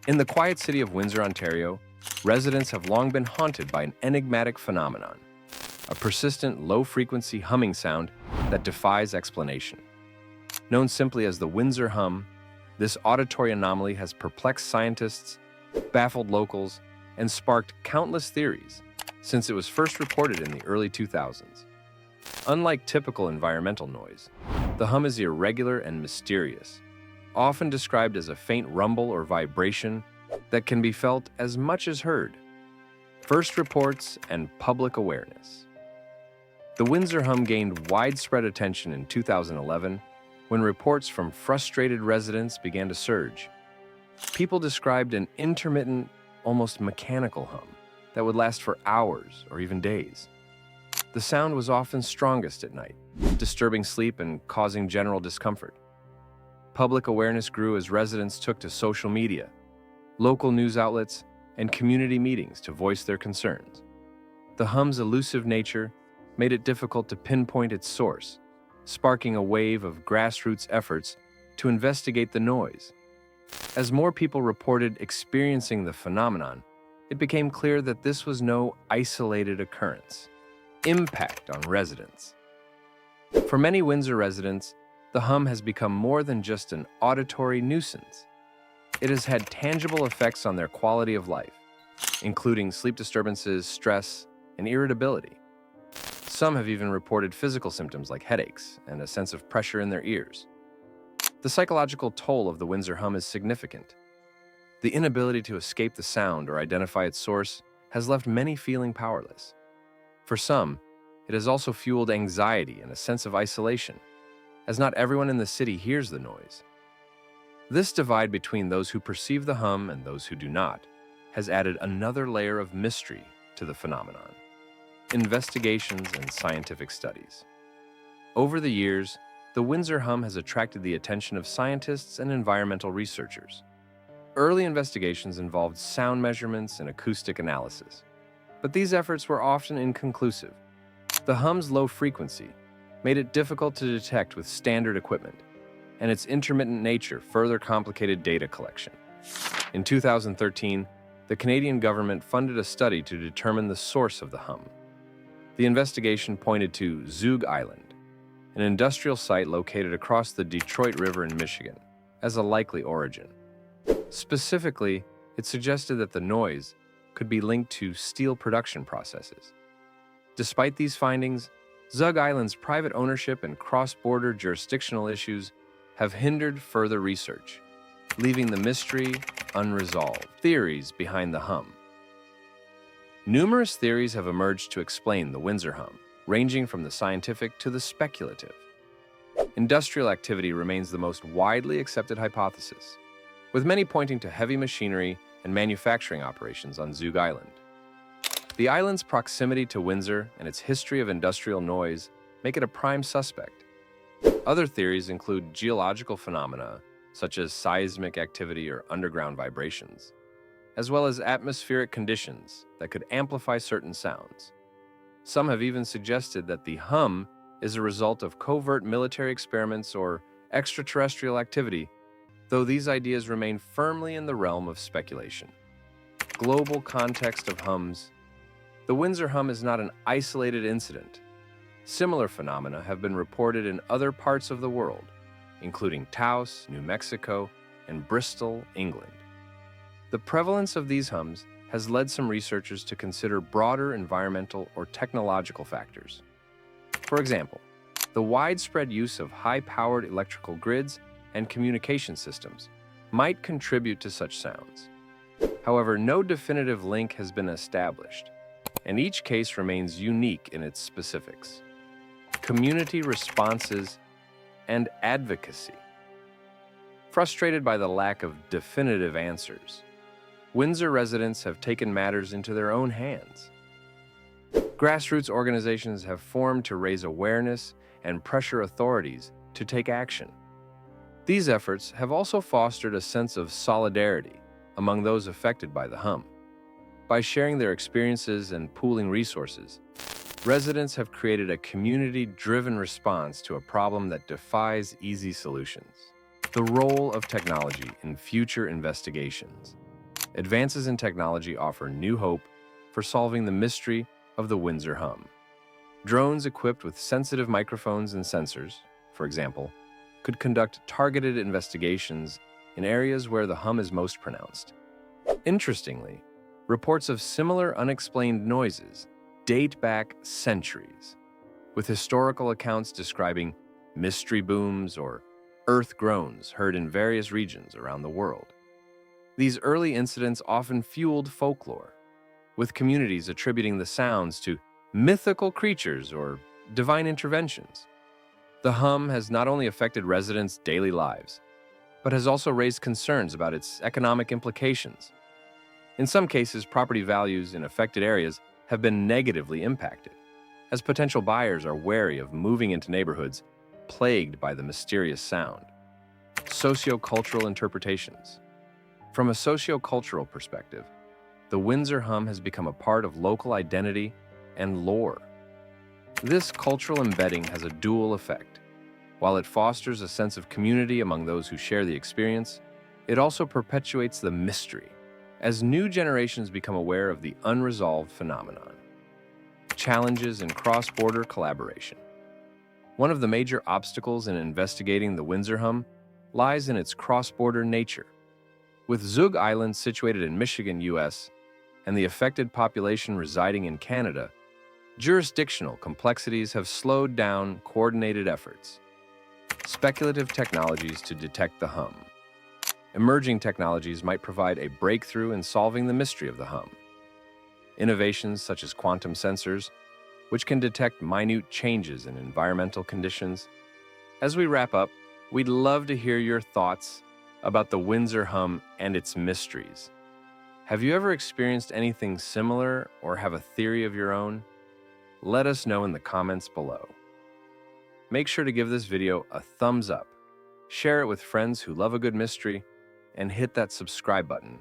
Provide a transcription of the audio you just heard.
In the quiet city of Windsor, Ontario, residents have long been haunted by an enigmatic phenomenon, a persistent low-frequency humming sound that defies explanation. Known simply as the Windsor hum, this auditory anomaly has perplexed scientists, baffled locals, and sparked countless theories since it was first reported in the early 2000s. Unlike typical environmental noise, the hum is irregular and mysterious, often described as a faint rumble or vibration that can be felt as much as heard. First reports and public awareness. The Windsor hum gained widespread attention in 2011 when reports from frustrated residents began to surge. People described an intermittent, almost mechanical hum that would last for hours or even days. The sound was often strongest at night, disturbing sleep and causing general discomfort. Public awareness grew as residents took to social media, local news outlets, and community meetings to voice their concerns. The hum's elusive nature made it difficult to pinpoint its source, sparking a wave of grassroots efforts to investigate the noise. As more people reported experiencing the phenomenon, it became clear that this was no isolated occurrence. Impact on residents. For many Windsor residents, the hum has become more than just an auditory nuisance. It has had tangible effects on their quality of life, including sleep disturbances, stress, and irritability. Some have even reported physical symptoms like headaches and a sense of pressure in their ears. The psychological toll of the Windsor hum is significant. The inability to escape the sound or identify its source has left many feeling powerless. For some, it has also fueled anxiety and a sense of isolation, as not everyone in the city hears the noise. This divide between those who perceive the hum and those who do not has added another layer of mystery to the phenomenon. Investigations and scientific studies. Over the years, the Windsor hum has attracted the attention of scientists and environmental researchers. Early investigations involved sound measurements and acoustic analysis, but these efforts were often inconclusive. The hum's low frequency made it difficult to detect with standard equipment, and its intermittent nature further complicated data collection. In 2013, the Canadian government funded a study to determine the source of the hum. The investigation pointed to Zug Island, an industrial site located across the Detroit River in Michigan, as a likely origin. Specifically, it suggested that the noise could be linked to steel production processes. Despite these findings, Zug Island's private ownership and cross-border jurisdictional issues have hindered further research, leaving the mystery unresolved. Theories behind the hum. Numerous theories have emerged to explain the Windsor hum, ranging from the scientific to the speculative. Industrial activity remains the most widely accepted hypothesis, with many pointing to heavy machinery and manufacturing operations on Zug Island. The island's proximity to Windsor and its history of industrial noise make it a prime suspect. Other theories include geological phenomena, such as seismic activity or underground vibrations, as well as atmospheric conditions that could amplify certain sounds. Some have even suggested that the hum is a result of covert military experiments or extraterrestrial activity, though these ideas remain firmly in the realm of speculation. Global context of hums. The Windsor hum is not an isolated incident. Similar phenomena have been reported in other parts of the world, including Taos, New Mexico, and Bristol, England. The prevalence of these hums has led some researchers to consider broader environmental or technological factors. For example, the widespread use of high-powered electrical grids and communication systems might contribute to such sounds. However, no definitive link has been established, and each case remains unique in its specifics. Community responses and advocacy. Frustrated by the lack of definitive answers, Windsor residents have taken matters into their own hands. Grassroots organizations have formed to raise awareness and pressure authorities to take action. These efforts have also fostered a sense of solidarity among those affected by the hum. By sharing their experiences and pooling resources, residents have created a community-driven response to a problem that defies easy solutions. The role of technology in future investigations. Advances in technology offer new hope for solving the mystery of the Windsor hum. Drones equipped with sensitive microphones and sensors, for example, could conduct targeted investigations in areas where the hum is most pronounced. Interestingly, reports of similar unexplained noises date back centuries, with historical accounts describing mystery booms or earth groans heard in various regions around the world. These early incidents often fueled folklore, with communities attributing the sounds to mythical creatures or divine interventions. The hum has not only affected residents' daily lives, but has also raised concerns about its economic implications. In some cases, property values in affected areas have been negatively impacted, as potential buyers are wary of moving into neighborhoods plagued by the mysterious sound. Sociocultural interpretations. From a sociocultural perspective, the Windsor hum has become a part of local identity and lore. This cultural embedding has a dual effect. While it fosters a sense of community among those who share the experience, it also perpetuates the mystery, as new generations become aware of the unresolved phenomenon. Challenges in cross-border collaboration. One of the major obstacles in investigating the Windsor hum lies in its cross-border nature. With Zug Island situated in Michigan, US, and the affected population residing in Canada, jurisdictional complexities have slowed down coordinated efforts. Speculative technologies to detect the hum. Emerging technologies might provide a breakthrough in solving the mystery of the hum. Innovations such as quantum sensors, which can detect minute changes in environmental conditions. As we wrap up, we'd love to hear your thoughts about the Windsor hum and its mysteries. Have you ever experienced anything similar or have a theory of your own? Let us know in the comments below. Make sure to give this video a thumbs up, share it with friends who love a good mystery, and hit that subscribe button